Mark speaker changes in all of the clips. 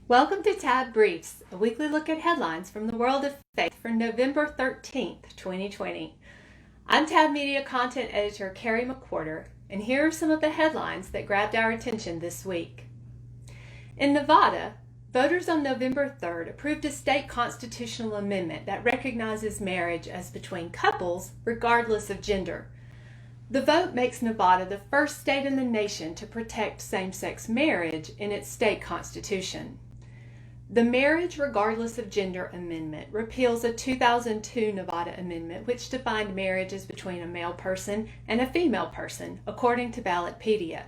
Speaker 1: Welcome to Tab Briefs, a weekly look at headlines from the world of faith for November 13th, 2020. I'm Tab Media Content Editor Carrie McWhorter, and here are some of the headlines that grabbed our attention this week. In Nevada, voters on November 3rd approved a state constitutional amendment that recognizes marriage as between couples regardless of gender. The vote makes Nevada the first state in the nation to protect same-sex marriage in its state constitution. The Marriage Regardless of Gender Amendment repeals a 2002 Nevada amendment which defined marriage as between a male person and a female person, according to Ballotpedia.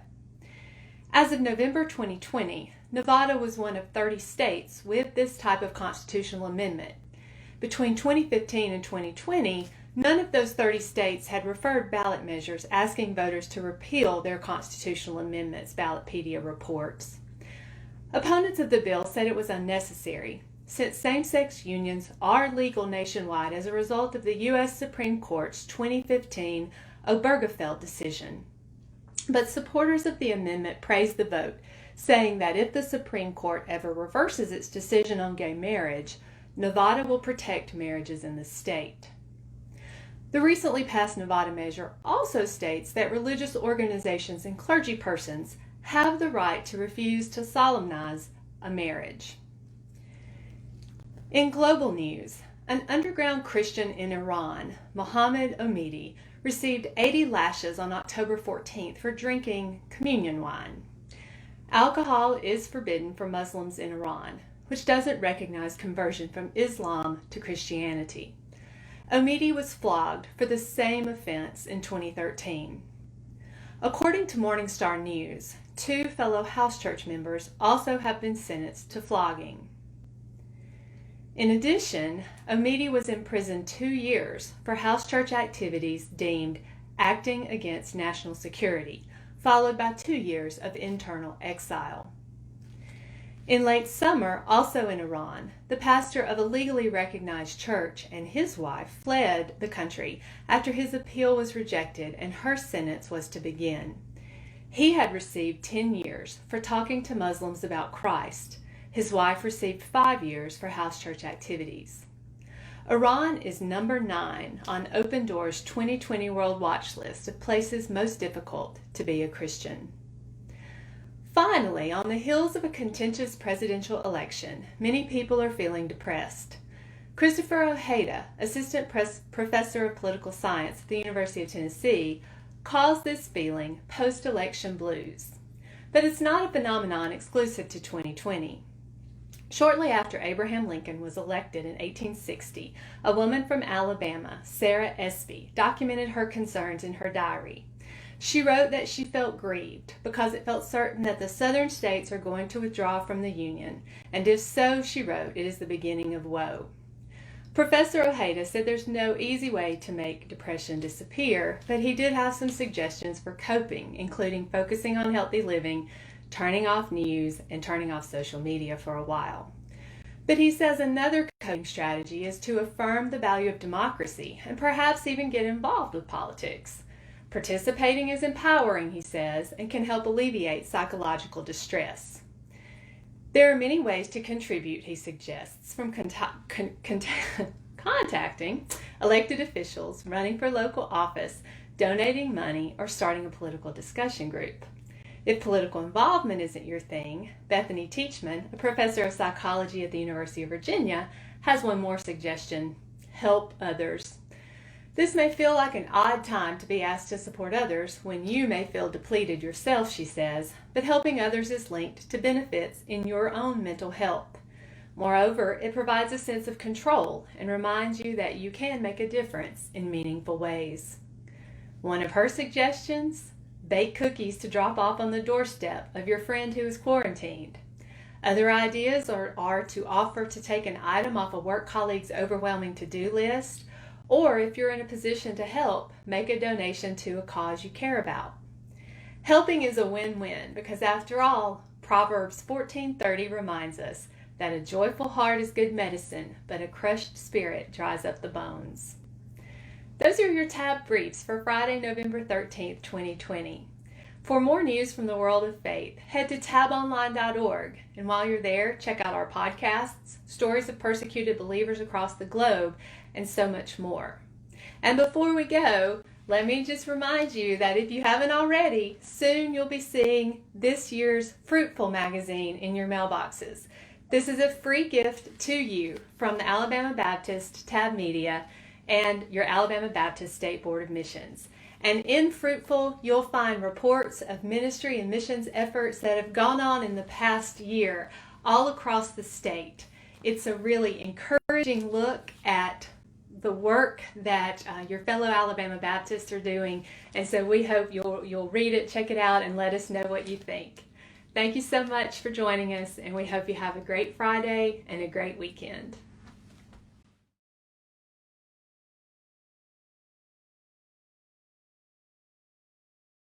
Speaker 1: As of November 2020, Nevada was one of 30 states with this type of constitutional amendment. Between 2015 and 2020, none of those 30 states had referred ballot measures asking voters to repeal their constitutional amendments, Ballotpedia reports. Opponents of the bill said it was unnecessary, since same-sex unions are legal nationwide as a result of the U.S. Supreme Court's 2015 Obergefell decision. But supporters of the amendment praised the vote, saying that if the Supreme Court ever reverses its decision on gay marriage, Nevada will protect marriages in the state. The recently passed Nevada measure also states that religious organizations and clergy persons have the right to refuse to solemnize a marriage. In global news, an underground Christian in Iran, Mohammed Omidi, received 80 lashes on October 14th for drinking communion wine. Alcohol is forbidden for Muslims in Iran, which doesn't recognize conversion from Islam to Christianity. Omidi was flogged for the same offense in 2013. According to Morningstar News, 2 fellow house church members also have been sentenced to flogging. In addition, Omidi was imprisoned 2 years for house church activities deemed acting against national security, followed by 2 years of internal exile. In late summer, also in Iran, the pastor of a legally recognized church and his wife fled the country after his appeal was rejected and her sentence was to begin. He had received 10 years for talking to Muslims about Christ. His wife received 5 years for house church activities. Iran is number 9 on Open Door's 2020 World Watch list of places most difficult to be a Christian. Finally, on the heels of a contentious presidential election, many people are feeling depressed. Christopher Ojeda, assistant professor of political science at the University of Tennessee, calls this feeling post-election blues. But it's not a phenomenon exclusive to 2020. Shortly after Abraham Lincoln was elected in 1860, a woman from Alabama, Sarah Espy, documented her concerns in her diary. She wrote that she felt grieved because it felt certain that the southern states are going to withdraw from the Union, and if so, she wrote, it is the beginning of woe. Professor Ojeda said there's no easy way to make depression disappear, but he did have some suggestions for coping, including focusing on healthy living, turning off news, and turning off social media for a while. But he says another coping strategy is to affirm the value of democracy and perhaps even get involved with politics. Participating is empowering, he says, and can help alleviate psychological distress. There are many ways to contribute, he suggests, from contacting elected officials, running for local office, donating money, or starting a political discussion group. If political involvement isn't your thing, Bethany Teachman, a professor of psychology at the University of Virginia, has one more suggestion: help others. This may feel like an odd time to be asked to support others when you may feel depleted yourself, she says, but helping others is linked to benefits in your own mental health. Moreover, it provides a sense of control and reminds you that you can make a difference in meaningful ways. One of her suggestions: bake cookies to drop off on the doorstep of your friend who is quarantined. Other ideas are to offer to take an item off a work colleague's overwhelming to-do list, or if you're in a position to help, make a donation to a cause you care about. Helping is a win-win because, after all, Proverbs 14:30 reminds us that a joyful heart is good medicine, but a crushed spirit dries up the bones. Those are your Tab Briefs for Friday, November 13th, 2020. For more news from the world of faith, head to tabonline.org. And while you're there, check out our podcasts, stories of persecuted believers across the globe, and so much more. And before we go, let me just remind you that if you haven't already, soon you'll be seeing this year's Fruitful magazine in your mailboxes. This is a free gift to you from the Alabama Baptist, Tab Media, and your Alabama Baptist State Board of Missions. And in Fruitful, you'll find reports of ministry and missions efforts that have gone on in the past year all across the state. It's a really encouraging look at the work that your fellow Alabama Baptists are doing. And so we hope you'll read it, check it out, and let us know what you think. Thank you so much for joining us, and we hope you have a great Friday and a great weekend.